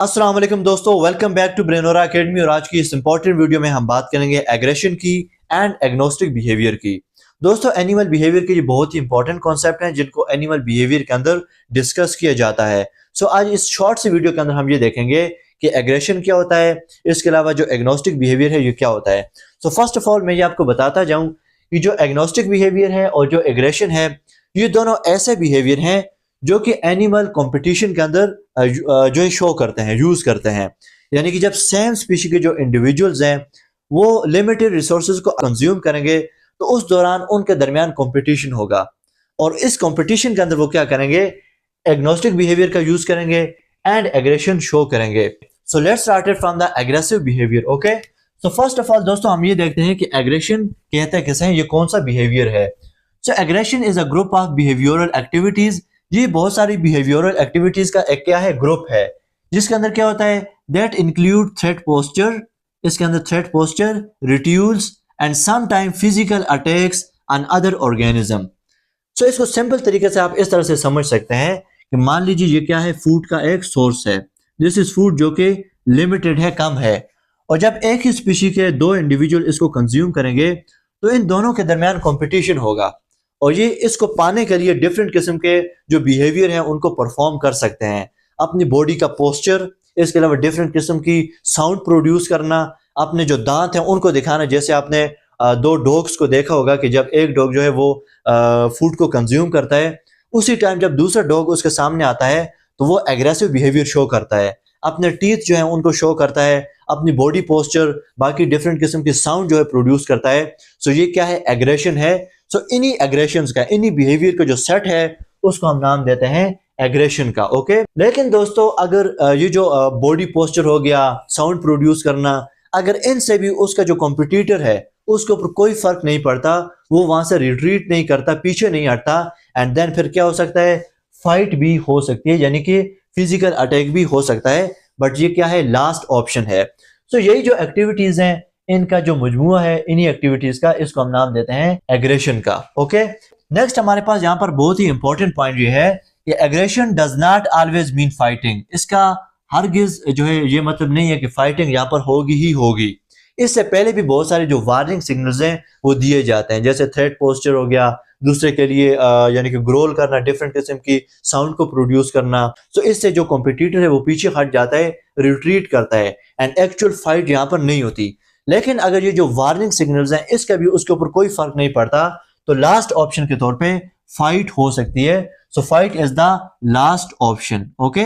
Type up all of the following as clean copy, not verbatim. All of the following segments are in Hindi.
अस्सलाम वालेकुम दोस्तों, वेलकम बैक टू ब्रेनोरा एकेडमी। और आज की इस इंपॉर्टेंट वीडियो में हम बात करेंगे एग्रेशन की एंड एग्नोस्टिक बिहेवियर की। दोस्तों, एनिमल बिहेवियर के ये बहुत ही इंपॉर्टेंट कॉन्सेप्ट हैं जिनको एनिमल बिहेवियर के अंदर डिस्कस किया जाता है। आज इस शॉर्ट से वीडियो के अंदर हम ये देखेंगे कि एग्रेशन क्या होता है, इसके अलावा जो एग्नोस्टिक बिहेवियर है ये क्या होता है। फर्स्ट ऑफ ऑल मैं ये आपको बताता जाऊं कि जो एग्नोस्टिक बिहेवियर है और जो एग्रेशन है, ये दोनों ऐसे बिहेवियर हैं जो कि एनिमल कंपटीशन के अंदर जो है शो करते हैं, यूज करते हैं। यानी कि जब सेम स्पीशी के जो इंडिविजुअल्स हैं वो लिमिटेड रिसोर्सेज को कंज्यूम करेंगे तो उस दौरान उनके दरमियान कंपटीशन होगा, और इस कंपटीशन के अंदर वो क्या करेंगे, एग्नोस्टिक बिहेवियर का यूज करेंगे एंड एग्रेशन शो करेंगे। Let's start it from the aggressive behaviour. Okay, first of all दोस्तों हम ये देखते हैं कि एग्रेशन कहते हैं किसे हैं, ये कौन सा बिहेवियर है। Aggression is a group of behavioural activities. ये बहुत सारी बिहेवियरल एक्टिविटीज का एक क्या है, ग्रुप है, जिसके अंदर क्या होता है, दैट इंक्लूड थ्रेट पोस्चर। इसके अंदर threat posture, rituals and some time physical attacks on other organism. इसको सिंपल तरीके से आप इस तरह से समझ सकते हैं कि मान लीजिए ये क्या है, फूड का एक सोर्स है। दिस इज फूड जो कि लिमिटेड है, कम है, और जब एक ही स्पीशी के दो इंडिविजुअल इसको कंज्यूम करेंगे तो इन दोनों के दरमियान कंपटीशन होगा, और ये इसको पाने के लिए डिफरेंट किस्म के जो बिहेवियर हैं उनको परफॉर्म कर सकते हैं। अपनी बॉडी का पोस्चर, इसके अलावा डिफरेंट किस्म की साउंड प्रोड्यूस करना, अपने जो दांत हैं उनको दिखाना। जैसे आपने दो डॉग्स को देखा होगा कि जब एक डॉग जो है वो फूड को कंज्यूम करता है, उसी टाइम जब दूसरा डॉग उसके सामने आता है तो वो एग्रेसिव बिहेवियर शो करता है, अपने टीथ जो है उनको शो करता है, अपनी बॉडी पोस्चर, बाकी डिफरेंट किस्म की साउंड जो है प्रोड्यूस करता है। ये क्या है, एग्रेशन है। इन्हीं एग्रेशंस का, इन्हीं बिहेवियर का जो सेट है उसको हम नाम देते हैं एग्रेशन का। ओके, लेकिन दोस्तों अगर ये जो बॉडी पोस्चर हो गया, साउंड प्रोड्यूस करना, अगर इनसे भी उसका जो कॉम्पिटिटर है उसके ऊपर कोई फर्क नहीं पड़ता, वो वहां से रिट्रीट नहीं करता, पीछे नहीं हटता, एंड देन फिर क्या हो सकता है, फाइट भी हो सकती है, यानी कि फिजिकल अटैक भी हो सकता है। बट ये क्या है, लास्ट ऑप्शन है। यही जो एक्टिविटीज हैं इनका जो मजमुआ है, इन्हीं एक्टिविटीज का, इसको हम नाम देते हैं एग्रेशन का। ओके, नेक्स्ट हमारे पास यहाँ पर बहुत ही इंपॉर्टेंट पॉइंट ये है कि aggression does not always mean fighting. इसका हरगिज जो है ये मतलब नहीं है कि फाइटिंग यहाँ पर होगी ही होगी। इससे पहले भी बहुत सारे जो वार्निंग सिग्नल्स हैं वो दिए जाते हैं, जैसे थ्रेट पोस्चर हो गया, दूसरे के लिए यानी कि ग्रोल करना, डिफरेंट किस्म की साउंड को प्रोड्यूस करना। इससे जो कॉम्पिटिटर है वो पीछे हट जाता है, रिट्रीट करता है, एंड एक्चुअल फाइट यहाँ पर नहीं होती। लेकिन अगर ये जो वार्निंग सिग्नल्स हैं इसका भी उसके ऊपर कोई फर्क नहीं पड़ता, तो लास्ट ऑप्शन के तौर पे फाइट हो सकती है। Fight is the last option. Okay,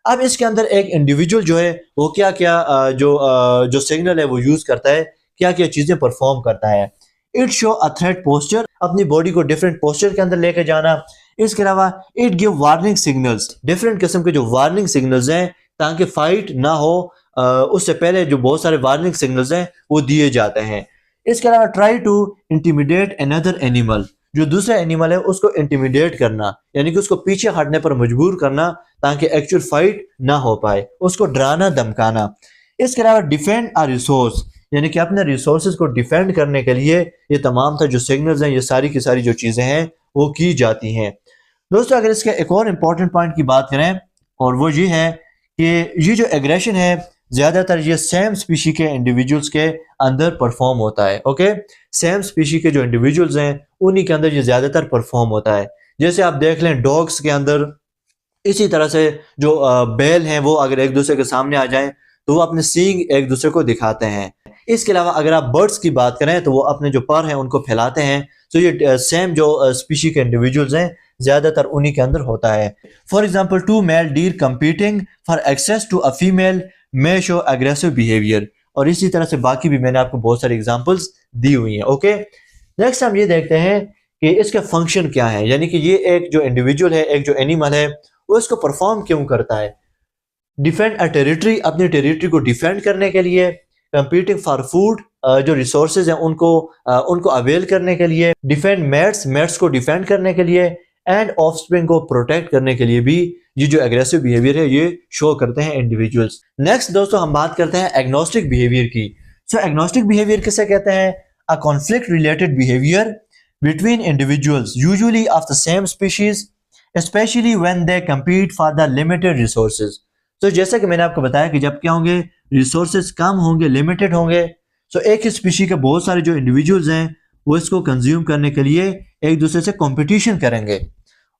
अब इसके अंदर एक इंडिविजुअल जो है वो क्या क्या जो सिग्नल है वो यूज करता है, क्या क्या चीजें परफॉर्म करता है। It show a threat posture, अपनी बॉडी को डिफरेंट पोस्चर के अंदर लेके जाना। इसके अलावा it give warning signals, different किस्म के जो वार्निंग सिग्नल्स हैं ताकि फाइट ना हो, उससे पहले जो बहुत सारे वार्निंग सिग्नल्स हैं वो दिए जाते हैं। इसके अलावा try to intimidate another animal, जो दूसरा एनिमल है उसको इंटिमिडेट करना, यानी कि उसको पीछे हटने पर मजबूर करना ताकि एक्चुअल फाइट ना हो पाए, उसको डराना धमकाना। इसके अलावा डिफेंड अ रिसोर्स, यानी कि अपने रिसोर्सेज को डिफेंड करने के लिए ये तमाम था जो सिग्नल्स हैं, ये सारी की सारी जो चीजें हैं वो की जाती हैं। दोस्तों अगर इसके एक और इम्पोर्टेंट पॉइंट की बात करें, और वो ये है कि ये जो एग्रेशन है ज्यादातर ये सेम स्पीशी के इंडिविजुअल्स के अंदर परफॉर्म होता है। ओके, सेम स्पीशी के जो इंडिविजुअल्स हैं उन्हीं के अंदर ये ज्यादातर परफॉर्म होता है। जैसे आप देख लें डॉग्स के अंदर, इसी तरह से जो बैल हैं वो अगर एक दूसरे के सामने आ जाएं तो वो अपने सींग एक दूसरे को दिखाते हैं। इसके अलावा अगर आप बर्ड्स की बात करें तो वो अपने जो पर हैं उनको फैलाते हैं। ये सेम जो स्पीशी के इंडिविजुअल्स हैं ज्यादातर उन्हीं के अंदर होता है। For example, two male deer competing for access to a female may show aggressive behaviour, और इसी तरह से बाकी भी मैंने आपको बहुत सारी एग्जांपल्स दी हुई हैं। ओके, नेक्स्ट हम ये देखते हैं कि इसका फंक्शन क्या है, यानी कि ये एक जो इंडिविजुअल है, एक जो एनिमल है, वो इसको परफॉर्म क्यों करता है। डिफेंड अ टेरिटरी, अपनी टेरिटरी को डिफेंड करने के लिए। कंपीटिंग फॉर फूड, जो रिसोर्सेज हैं उनको अवेल करने के लिए। डिफेंड मेट्स, मेट्स को डिफेंड करने के लिए, एंड ऑफस्प्रिंग को प्रोटेक्ट करने के लिए भी ये जो एग्रेसिव बिहेवियर है ये शो करते हैं इंडिविजुअल्स। नेक्स्ट दोस्तों हम बात करते हैं एग्नोस्टिक बिहेवियर की। एग्नोस्टिक बिहेवियर किसे कहते हैं, a conflict related behaviour between individuals usually of the same species, especially when they compete for the limited resources। तो जैसा कि मैंने आपको बताया कि जब क्या होंगे, रिसोर्सेज कम होंगे, लिमिटेड होंगे, तो एक ही स्पीशी के बहुत सारे जो इंडिविजुअल्स हैं वो इसको कंज्यूम करने के लिए एक दूसरे से कंपटीशन करेंगे,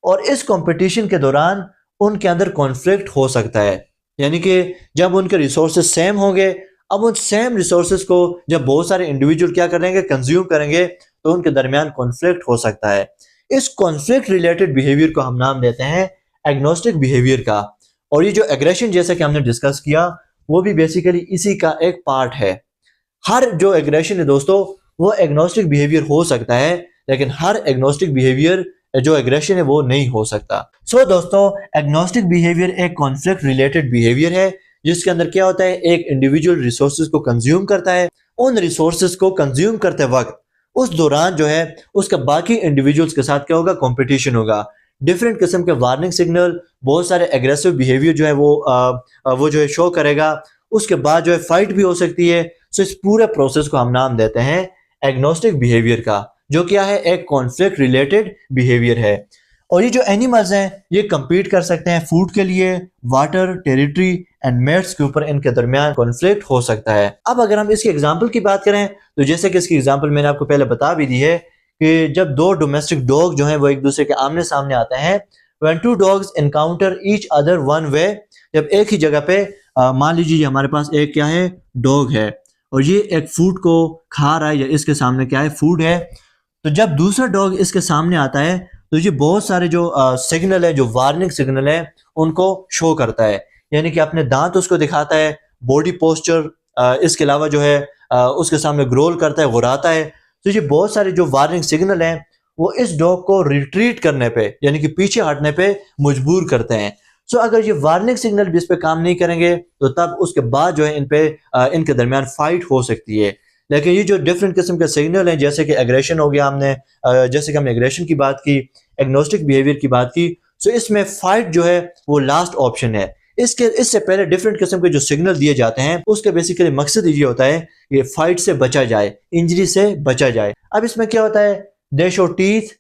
और इस कंपटीशन के दौरान उनके अंदर कॉन्फ्लिक्ट हो सकता है। यानी कि जब उनके रिसोर्सेज सेम होंगे, अब उन सेम रिसोर्सेज को जब बहुत सारे इंडिविजुअल क्या करेंगे, कंज्यूम करेंगे, तो उनके दरमियान कॉन्फ्लिक्ट हो सकता है। इस कॉन्फ्लिक्ट रिलेटेड बिहेवियर को हम नाम देते हैं एग्नोस्टिक बिहेवियर का। और ये जो एग्रेशन जैसा कि हमने डिस्कस किया, वो भी बेसिकली इसी का एक पार्ट है। हर जो एग्रेशन है दोस्तों, वो एग्नोस्टिक बिहेवियर हो सकता है, लेकिन हर एग्नोस्टिक बिहेवियर जो एग्रेशन है वो नहीं हो सकता। सो दोस्तों, एग्नोस्टिक बिहेवियर एक कॉन्फ्लिक्ट रिलेटेड बिहेवियर है, जिसके अंदर क्या होता है, एक इंडिविजुअल रिसोर्सेज को कंज्यूम करता है। उन रिसोर्सेज को कंज्यूम करते वक्त उस दौरान जो है उसका बाकी इंडिविजुअल्स के साथ क्या होगा, कंपटीशन होगा। डिफरेंट किस्म के वार्निंग सिग्नल, बहुत सारे एग्रेसिव बिहेवियर जो है वो जो है शो करेगा। उसके बाद जो है फाइट भी हो सकती है। सो इस पूरे प्रोसेस को हम नाम देते हैं एग्नोस्टिक बिहेवियर का, जो क्या है, एक कॉन्फ्लिक्ट रिलेटेड बिहेवियर है। और ये जो एनिमल्स हैं ये compete कर सकते हैं फूड के लिए, वाटर, टेरिटरी एंड मेट्स के ऊपर इनके दरमियान कॉन्फ्लिक्ट हो सकता है। अब अगर हम इसकी एग्जांपल की बात करें, तो जैसे कि इसकी एग्जांपल मैंने आपको पहले बता भी दी है कि जब दो डोमेस्टिक डॉग जो हैं वो एक दूसरे के आमने सामने आते हैं, when two dogs encounter each other one way, जब एक ही जगह पे मान लीजिए हमारे पास एक क्या है, डॉग है, और ये एक फूड को खा रहा है, या इसके सामने क्या है, फूड है। तो जब दूसरा डॉग इसके सामने आता है, तो ये बहुत सारे जो सिग्नल है, जो वार्निंग सिग्नल है, उनको शो करता है। यानी कि अपने दांत उसको दिखाता है, बॉडी पोस्चर, इसके अलावा जो है उसके सामने ग्रोल करता है, गुर्राता है। तो ये बहुत सारे जो वार्निंग सिग्नल हैं वो इस डॉग को रिट्रीट करने पे, यानी कि पीछे हटने पे मजबूर करते हैं। सो अगर ये वार्निंग सिग्नल भी इस पे काम नहीं करेंगे, तो तब उसके बाद जो है इनके दरमियान फाइट हो सकती है। लेकिन ये जो डिफरेंट किस्म के सिग्नल हैं, जैसे कि एग्रेशन हो गया, जैसे कि हमने एग्रेशन की बात की, एग्नोस्टिक बिहेवियर की बात की, सो इसमें फाइट जो है वो लास्ट ऑप्शन है। इससे पहले डिफरेंट किस्म के जो सिग्नल दिए जाते हैं, उसके बेसिकली मकसद ये होता है कि फाइट से बचा जाए, इंजरी से बचा जाए। अब इसमें क्या होता है, दे शो टीथ,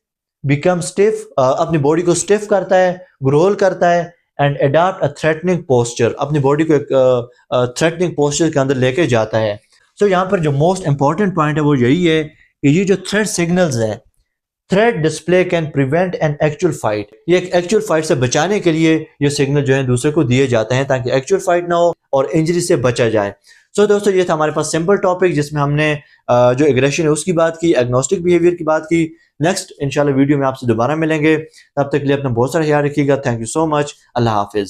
बिकम स्टिफ, अपनी बॉडी को स्टिफ करता है, ग्रोल करता है, and adopt a threatening posture, अपनी बॉडी को एक थ्रेटनिंग पोस्चर के अंदर लेके जाता है। सो यहाँ पर जो मोस्ट इंपॉर्टेंट पॉइंट है वो यही है कि ये जो थ्रेट सिग्नल्स हैं, threat display can prevent an actual fight, ये एक एक्चुअल फाइट से बचाने के लिए ये सिग्नल जो है दूसरे को दिए जाते हैं, ताकि एक्चुअल फाइट ना हो और इंजरी से बचा जाए। सो दोस्तों, ये था हमारे पास सिंपल टॉपिक, जिसमें हमने जो एग्रेशन है उसकी बात की, एग्नोस्टिक बिहेवियर की बात की। नेक्स्ट इंशाल्लाह वीडियो में आपसे दोबारा मिलेंगे, तब तक के लिए अपना बहुत सारा ख्याल रखिएगा। Thank you so much. Allah Hafiz.